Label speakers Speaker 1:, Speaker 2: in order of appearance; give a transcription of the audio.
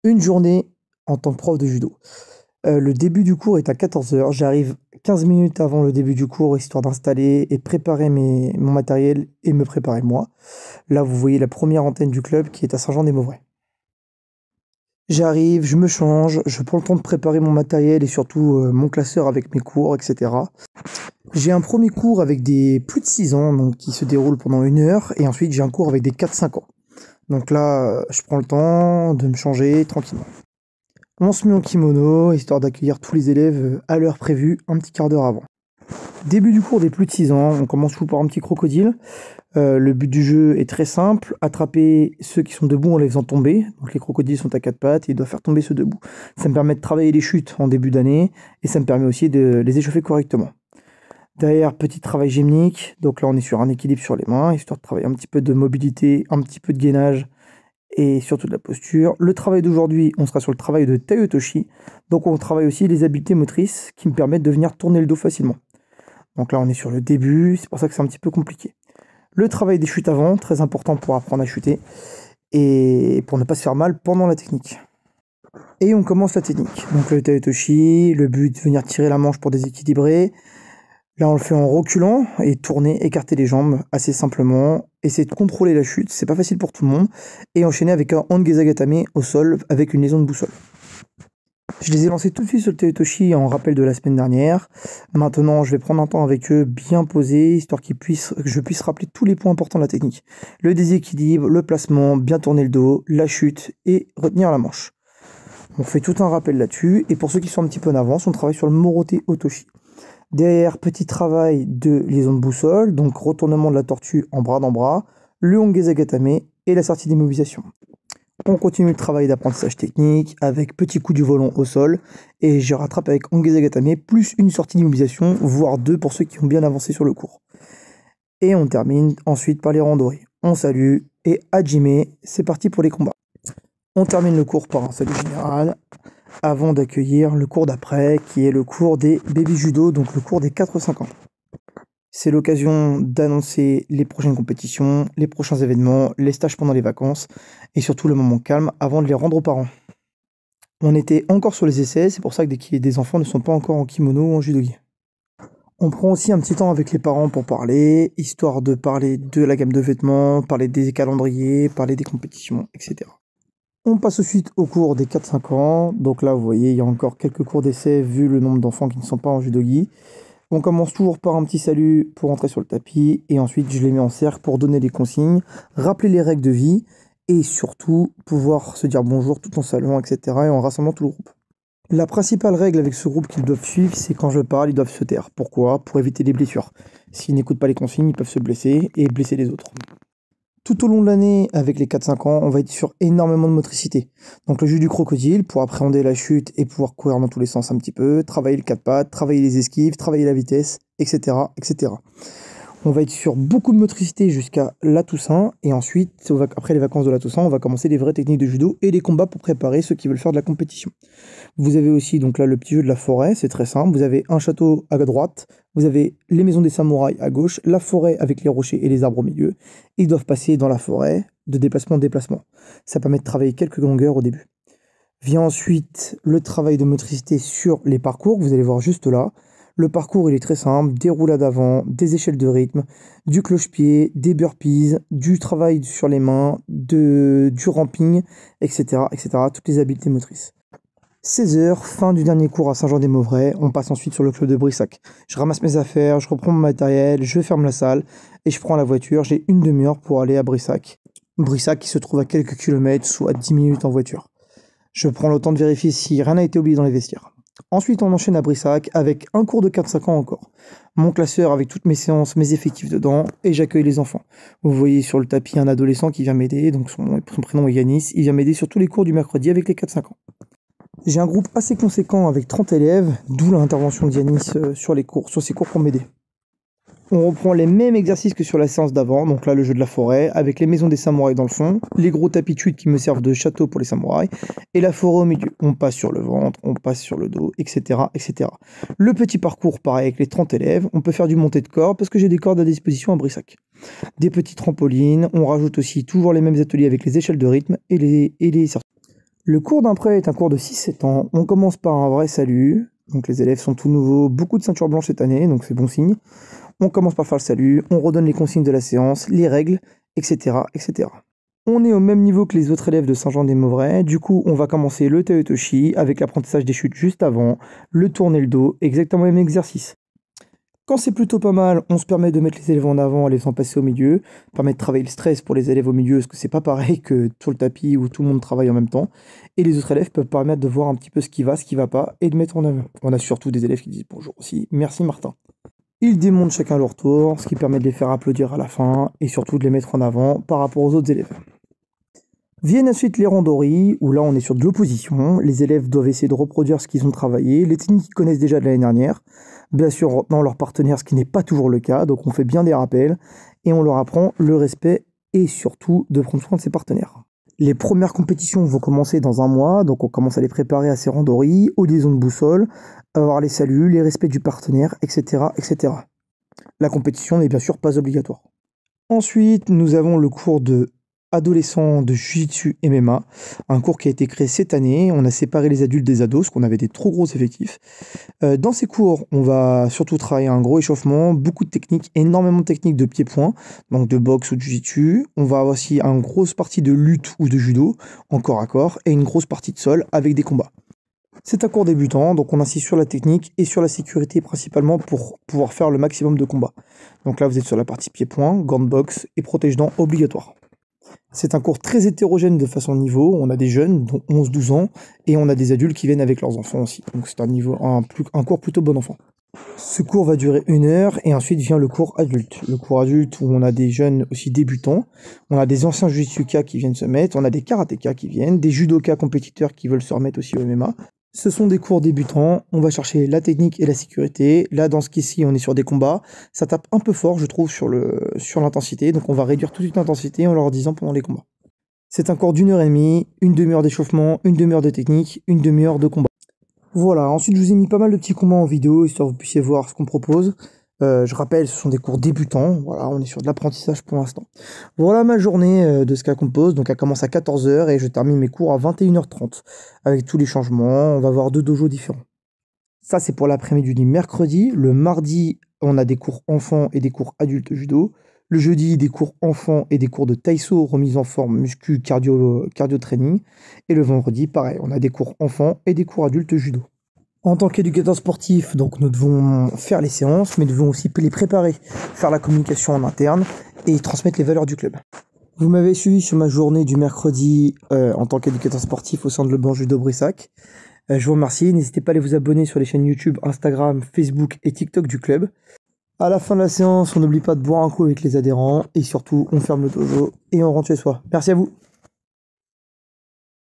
Speaker 1: Une journée en tant que prof de judo. Le début du cours est à 14 h. J'arrive 15 minutes avant le début du cours, histoire d'installer et préparer mon matériel et me préparer moi. Là, vous voyez la première antenne du club qui est à Saint-Jean-des-Mauvrais. J'arrive, je me change, je prends le temps de préparer mon matériel et surtout mon classeur avec mes cours, etc. J'ai un premier cours avec des plus de 6 ans, donc qui se déroule pendant 1 heure, et ensuite j'ai un cours avec des 4-5 ans. Donc là, je prends le temps de me changer tranquillement. On se met en kimono, histoire d'accueillir tous les élèves à l'heure prévue, un petit quart d'heure avant. Début du cours des plus de 6 ans, on commence tout par un petit crocodile. Le but du jeu est très simple, attraper ceux qui sont debout en les faisant tomber. Donc les crocodiles sont à 4 pattes et ils doivent faire tomber ceux debout. Ça me permet de travailler les chutes en début d'année et ça me permet aussi de les échauffer correctement. Derrière, petit travail gymnique. Donc là, on est sur un équilibre sur les mains, histoire de travailler un petit peu de mobilité, un petit peu de gainage et surtout de la posture. Le travail d'aujourd'hui, on sera sur le travail de Tai Otoshi. Donc on travaille aussi les habiletés motrices qui me permettent de venir tourner le dos facilement. Donc là, on est sur le début, c'est pour ça que c'est un petit peu compliqué. Le travail des chutes avant, très important pour apprendre à chuter et pour ne pas se faire mal pendant la technique. Et on commence la technique. Donc le Tai Otoshi, le but, venir tirer la manche pour déséquilibrer. Là, on le fait en reculant et tourner, écarter les jambes assez simplement. Essayer de contrôler la chute, c'est pas facile pour tout le monde. Et enchaîner avec un Ongezagatame au sol avec une liaison de boussole. Je les ai lancés tout de suite sur le Tai Otoshi en rappel de la semaine dernière. Maintenant, je vais prendre un temps avec eux bien posé, histoire que je puisse rappeler tous les points importants de la technique. Le déséquilibre, le placement, bien tourner le dos, la chute et retenir la manche. On fait tout un rappel là-dessus. Et pour ceux qui sont un petit peu en avance, on travaille sur le Morote Otoshi. Derrière, petit travail de liaison de boussole, donc retournement de la tortue en bras dans bras, le Ongezagatame et la sortie d'immobilisation. On continue le travail d'apprentissage technique avec petit coup du volant au sol et je rattrape avec Ongezagatame plus une sortie d'immobilisation, voire 2 pour ceux qui ont bien avancé sur le cours. Et on termine ensuite par les randorés. On salue et hajime, c'est parti pour les combats. On termine le cours par un salut général avant d'accueillir le cours d'après qui est le cours des baby judo, donc le cours des 4-5 ans. C'est l'occasion d'annoncer les prochaines compétitions, les prochains événements, les stages pendant les vacances et surtout le moment calme avant de les rendre aux parents. On était encore sur les essais, c'est pour ça que des enfants ne sont pas encore en kimono ou en judogi. On prend aussi un petit temps avec les parents pour parler, histoire de parler de la gamme de vêtements, parler des calendriers, parler des compétitions, etc. On passe ensuite au cours des 4-5 ans. Donc là, vous voyez, il y a encore quelques cours d'essai vu le nombre d'enfants qui ne sont pas en judogi. On commence toujours par un petit salut pour entrer sur le tapis et ensuite je les mets en cercle pour donner les consignes, rappeler les règles de vie et surtout pouvoir se dire bonjour tout en saluant, etc. et en rassemblant tout le groupe. La principale règle avec ce groupe qu'ils doivent suivre, c'est quand je parle, ils doivent se taire. Pourquoi? Pour éviter les blessures. S'ils n'écoutent pas les consignes, ils peuvent se blesser et blesser les autres. Tout au long de l'année, avec les 4-5 ans, on va être sur énormément de motricité. Donc le jeu du crocodile pour appréhender la chute et pouvoir courir dans tous les sens un petit peu, travailler le 4 pattes, travailler les esquives, travailler la vitesse, etc., etc. On va être sur beaucoup de motricité jusqu'à la Toussaint et ensuite, après les vacances de la Toussaint, on va commencer les vraies techniques de judo et les combats pour préparer ceux qui veulent faire de la compétition. Vous avez aussi donc là le petit jeu de la forêt, c'est très simple. Vous avez un château à droite, vous avez les maisons des samouraïs à gauche, la forêt avec les rochers et les arbres au milieu. Ils doivent passer dans la forêt de déplacement en déplacement. Ça permet de travailler quelques longueurs au début. Vient ensuite le travail de motricité sur les parcours, que vous allez voir juste là. Le parcours, il est très simple, des roulades avant, des échelles de rythme, du cloche-pied, des burpees, du travail sur les mains, du ramping, etc., etc., toutes les habiletés motrices. 16 h, fin du dernier cours à Saint-Jean-des-Mauvrais, on passe ensuite sur le club de Brissac. Je ramasse mes affaires, je reprends mon matériel, je ferme la salle et je prends la voiture. J'ai une demi-heure pour aller à Brissac. Brissac qui se trouve à quelques kilomètres, soit 10 minutes en voiture. Je prends le temps de vérifier si rien n'a été oublié dans les vestiaires. Ensuite, on enchaîne à Brissac avec un cours de 4-5 ans encore. Mon classeur avec toutes mes séances, mes effectifs dedans, et j'accueille les enfants. Vous voyez sur le tapis un adolescent qui vient m'aider, donc son prénom est Yanis. Il vient m'aider sur tous les cours du mercredi avec les 4-5 ans. J'ai un groupe assez conséquent avec 30 élèves, d'où l'intervention d'Yanis sur ces cours pour m'aider. On reprend les mêmes exercices que sur la séance d'avant, donc là le jeu de la forêt, avec les maisons des samouraïs dans le fond, les gros tapis de chute qui me servent de château pour les samouraïs, et la forêt au milieu. On passe sur le ventre, on passe sur le dos, etc., etc. Le petit parcours, pareil, avec les 30 élèves, on peut faire du montée de corde, parce que j'ai des cordes à disposition à Brissac. Des petits trampolines, on rajoute aussi toujours les mêmes ateliers avec les échelles de rythme et les sorties. Le cours d'après est un cours de 6-7 ans. On commence par un vrai salut. Donc les élèves sont tout nouveaux, beaucoup de ceinture blanche cette année, donc c'est bon signe. On commence par faire le salut, on redonne les consignes de la séance, les règles, etc., etc. On est au même niveau que les autres élèves de Saint-Jean-des-Mauvrais. Du coup, on va commencer le Taotoshi avec l'apprentissage des chutes juste avant, le tourner le dos, exactement le même exercice. Quand c'est plutôt pas mal, on se permet de mettre les élèves en avant en les faisant passer au milieu, permet de travailler le stress pour les élèves au milieu, parce que c'est pas pareil que sur le tapis où tout le monde travaille en même temps. Et les autres élèves peuvent permettre de voir un petit peu ce qui va pas, et de mettre en avant. On a surtout des élèves qui disent bonjour aussi, merci Martin. Ils démontent chacun leur tour, ce qui permet de les faire applaudir à la fin, et surtout de les mettre en avant par rapport aux autres élèves. Viennent ensuite les randori, où là on est sur de l'opposition. Les élèves doivent essayer de reproduire ce qu'ils ont travaillé, les techniques qu'ils connaissent déjà de l'année dernière, bien sûr en retenant leur partenaire, ce qui n'est pas toujours le cas, donc on fait bien des rappels, et on leur apprend le respect, et surtout de prendre soin de ses partenaires. Les premières compétitions vont commencer dans un mois, donc on commence à les préparer à ces randori, aux liaisons de boussole, à avoir les saluts, les respects du partenaire, etc., etc. La compétition n'est bien sûr pas obligatoire. Ensuite, nous avons le cours de adolescents de Jiu-Jitsu MMA, un cours qui a été créé cette année. On a séparé les adultes des ados, parce qu'on avait des trop gros effectifs. Dans ces cours, on va surtout travailler un gros échauffement, beaucoup de techniques, énormément de techniques de pied-point, donc de boxe ou de Jiu-Jitsu. On va avoir aussi une grosse partie de lutte ou de judo, en corps à corps, et une grosse partie de sol avec des combats. C'est un cours débutant, donc on insiste sur la technique et sur la sécurité principalement pour pouvoir faire le maximum de combats. Donc là, vous êtes sur la partie pied-point, gants de boxe et protège-dents obligatoire. C'est un cours très hétérogène de façon niveau. On a des jeunes, dont 11-12 ans, et on a des adultes qui viennent avec leurs enfants aussi. Donc c'est un cours plutôt bon enfant. Ce cours va durer 1 heure, et ensuite vient le cours adulte. Le cours adulte où on a des jeunes aussi débutants, on a des anciens jujitsuka qui viennent se mettre, on a des karatékas qui viennent, des judokas compétiteurs qui veulent se remettre aussi au MMA. Ce sont des cours débutants, on va chercher la technique et la sécurité. Là, dans ce cas-ci, on est sur des combats. Ça tape un peu fort, je trouve, sur l'intensité. Donc on va réduire tout de suite l'intensité en leur disant pendant les combats. C'est un cours d'1 heure et demie, une demi-heure d'échauffement, une demi-heure de technique, une demi-heure de combat. Voilà, ensuite je vous ai mis pas mal de petits combats en vidéo, histoire que vous puissiez voir ce qu'on propose. Je rappelle, ce sont des cours débutants, voilà, on est sur de l'apprentissage pour l'instant. Voilà ma journée de ce qu'elle compose, donc elle commence à 14 h et je termine mes cours à 21 h 30, avec tous les changements, on va avoir 2 dojos différents. Ça c'est pour l'après-midi du mercredi. Le mardi, on a des cours enfants et des cours adultes judo. Le jeudi, des cours enfants et des cours de taïso, remise en forme, muscu, cardio training. Et le vendredi, pareil, on a des cours enfants et des cours adultes judo. En tant qu'éducateur sportif, donc nous devons faire les séances, mais nous devons aussi les préparer, faire la communication en interne et transmettre les valeurs du club. Vous m'avez suivi sur ma journée du mercredi en tant qu'éducateur sportif au sein de Le Banc Judo Brissac. Je vous remercie, n'hésitez pas à aller vous abonner sur les chaînes YouTube, Instagram, Facebook et TikTok du club. À la fin de la séance, on n'oublie pas de boire un coup avec les adhérents et surtout on ferme le dojo et on rentre chez soi. Merci à vous.